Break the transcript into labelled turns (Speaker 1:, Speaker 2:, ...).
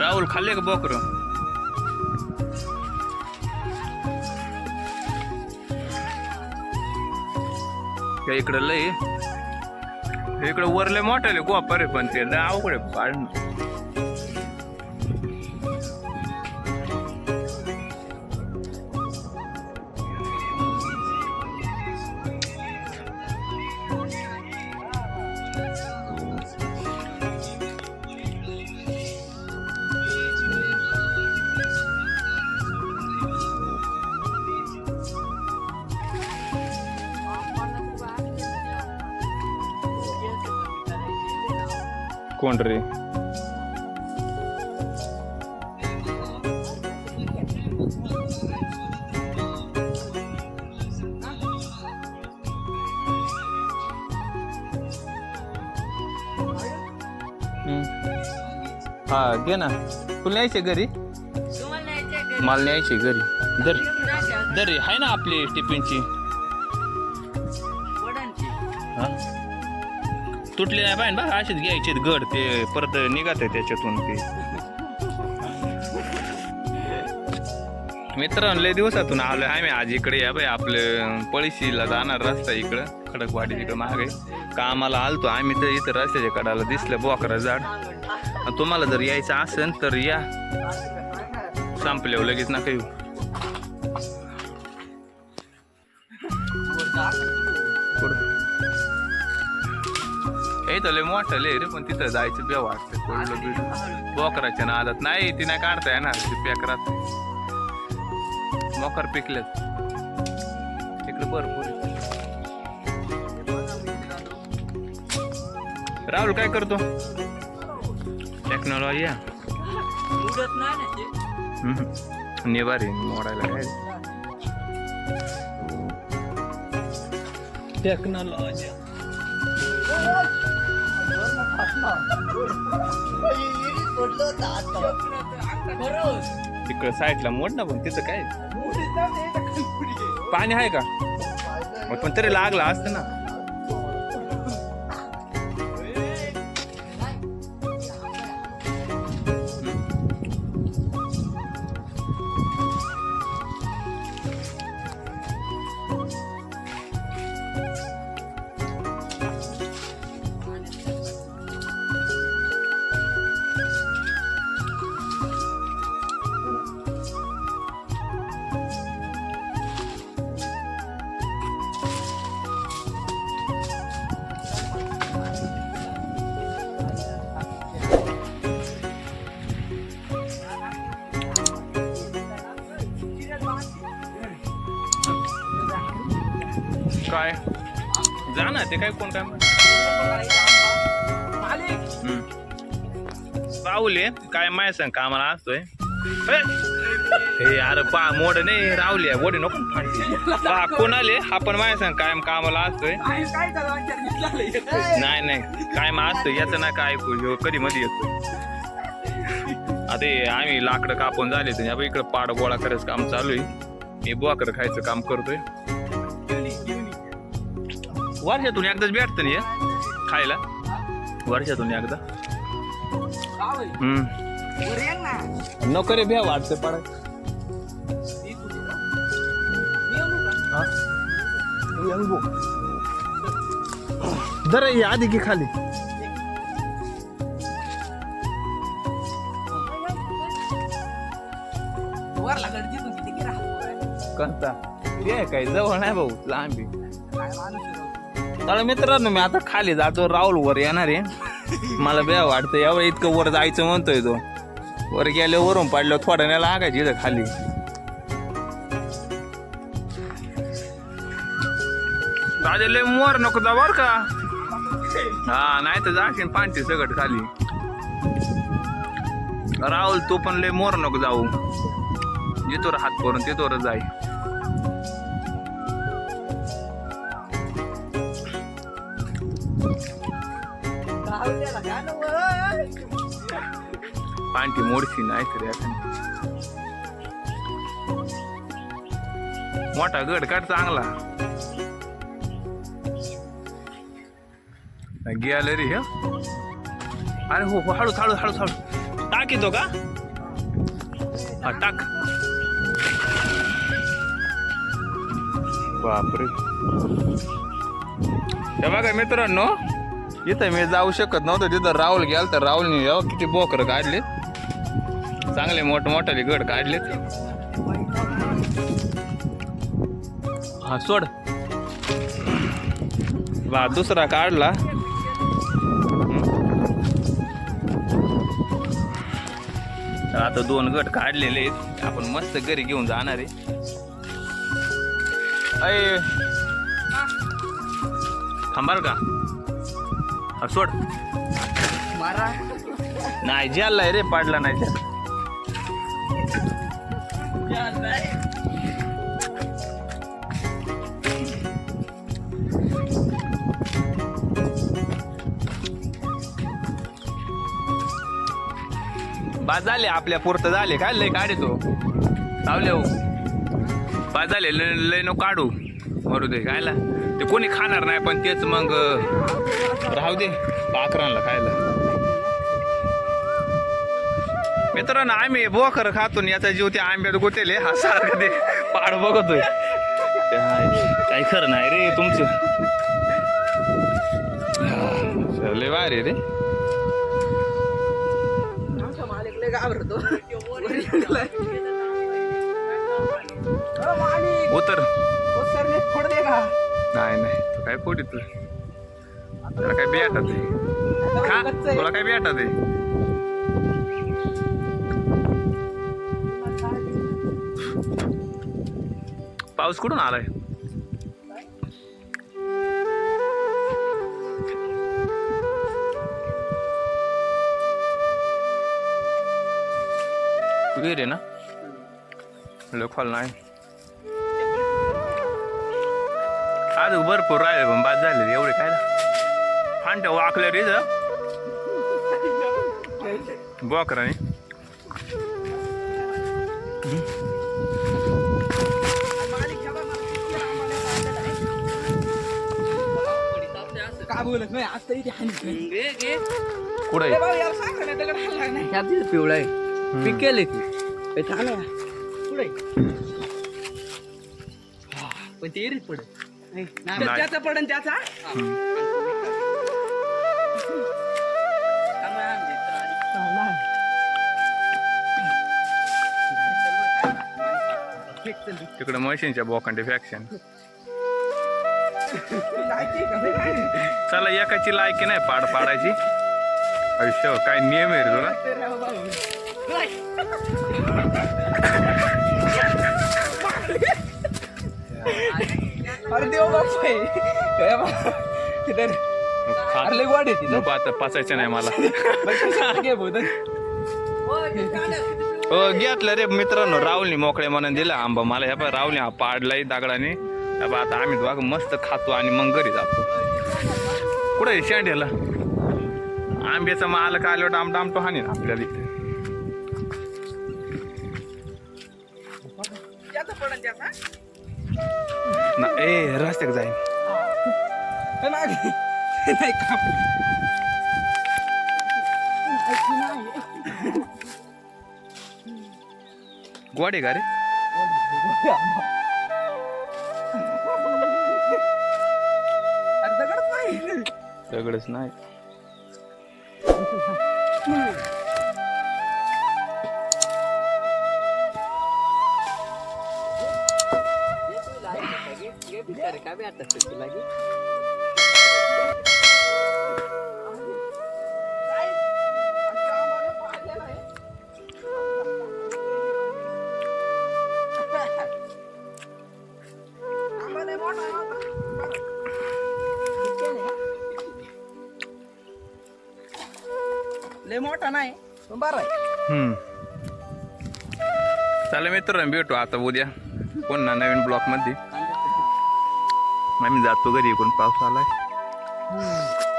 Speaker 1: राहुल खाल्ले का बोकर इकडं लय इकडं वरले मोठाले गोपर आहे पण ते लय अवघड आहे पाडणं. कोण रे हा घे ना तुला न्यायचे घरी मला न्यायचे घरी दर आहे ना आपली टिफिनची हा तुटले नाही पाहिजे बघा असेच घ्यायचे गड ते परत निघत आहे त्याच्यातून ते मित्रांनो लय दिवसातून आलोय आम्ही आज इकडे या बाई आपलं पळशीला जाणार रस्ता इकडं खडकवाडी तिकडं मागे कामाला आलतो आम्ही तर इथं रस्त्याच्या कडाला दिसलं बोकरा झाड तुम्हाला जर यायचं असेल तर या संपल्यावर लगेच नका येऊ. इथं लय मोठं लय रे पण तिथं जायचं बे वाटतं पडलं बिडलं बोकराच्या नादात नाही ती नाही काढता येणार ते पेकरात मोकर पिकलेत इकडे भरपूर. राहुल काय करतो टेक्नॉलॉजी निवारी मोडायला काय टेक्नॉलॉजी तिकडं साईडला मोड ना पण तिथं काय पाणी आहे का पण तरी लागला असतं ना. काय जा ना ते काय कोण काय राहुले काय माय सांग कामाला असतोय हे यार पा मोड नाही राहुले वडे नको पा कोण आले आपण माय सांग कायम कामाला असतोय नाही नाही कायम असतोय याचं ना काय ऐकू कधी मध्ये येतोय. आता आम्ही लाकडं कापून झाले तर इकडे पाड गोळा करायचं काम चालू आहे मी बोकर खायचं काम करतोय. वर्षातून एकदाच भेटतं ना खायला वर्षातून एकदा नको रे भ्या वाटतं पडा जरा आधी की खाली कोणता काय जवळ नाही भाऊ लांबी. तर मित्रांनो मी आता खाली जातो राहुल वर येणार आहे मला बेव वाटतं यावेळी इतकं वर जायचं म्हणतोय तो वर गेल्या वरून पडलं थोड्या नाही लागायची इथं खाली. राजाले मोर नको जा बर का हा नाही तर जाशील पांची सगट खाली. राहुल तू पण लय मोर नको जाऊ जिथवर हात करून तिथवर जाई. पांठी मोडशी नाही तरी मोठा गड काढ चांगला गेलं रे. अरे हो हळू हळू हळू हळू टाक येतो का हा टाक बापरे हे बघा मित्रांनो इथं मी जाऊ शकत नव्हतं तिथं राहुल गेल तर राहुलने किती बोकर काढलेत चांगले मोठमोठाले गड काढलेत हा सोड बा दुसरा काढला आता 2 गट काढलेले आहेत आपण मस्त घरी घेऊन जाणार आहे थांबाल का हा सोड
Speaker 2: मारा
Speaker 1: नाही ज्याला रे पाडला नाही बाद झाले आपल्या पुरतं झाले काय लय काढे तो चावले हो बाद झाले लय नो काढू मरू दे खायला ते कोणी खाणार नाही पण तेच मग राहू दे पाखरांना खायला मित्रांनो आम्ही बोकर खातो याचा जीव ते आंब्यात गोतेले हा सारखं ते पाड बघतोय काही खरं नाही रे तुमचं लय भारी रे उतर नाही नाही तू काय पोटी तुला काय बेटात आहे खा तुला काय बेटात आहे पाऊस कुठून आलाय विहीर आहे ना लोकल नाही आज भरपूर राहिले पण बाद झाले एवढे काय फांट्या वाकल्या रे बोकराने
Speaker 2: का बोलत नाही आता इथे
Speaker 1: कुठे
Speaker 2: पिवळा आहे पिकेल की चांगला पुढे पण ते एरीत पडत त्याचा पडन त्याचा
Speaker 1: तिकडे मशीनच्या बोकांडे फॅक्शन चला एकाची लायकी नाही पाड पाडायची आयुष्य काय नियम आहे रे तुला
Speaker 2: अरे देव
Speaker 1: नको आता पचायचं नाही मला हो घेतलं रे मित्रांनो राहुलनी मोकळे म्हणून दिला आंबा मला ह्या राहुलने हा पाडलाय दगडाने आता आम्ही बघ मस्त खातो आणि मग घरी जातो कुठे शेंड्याला आंब्याचा माल कालो डाम डाम तो हानी ना आपल्याला इथे ना ए रस्त्याक जाईन गोडे का रे दगडच नाही
Speaker 2: लय मोठा नाही पण बरं आहे
Speaker 1: चला मित्रांनो भेटू आता उद्या पुन्हा नवीन ब्लॉक मध्ये आम्ही जातो घरी इकडून पाऊस आलाय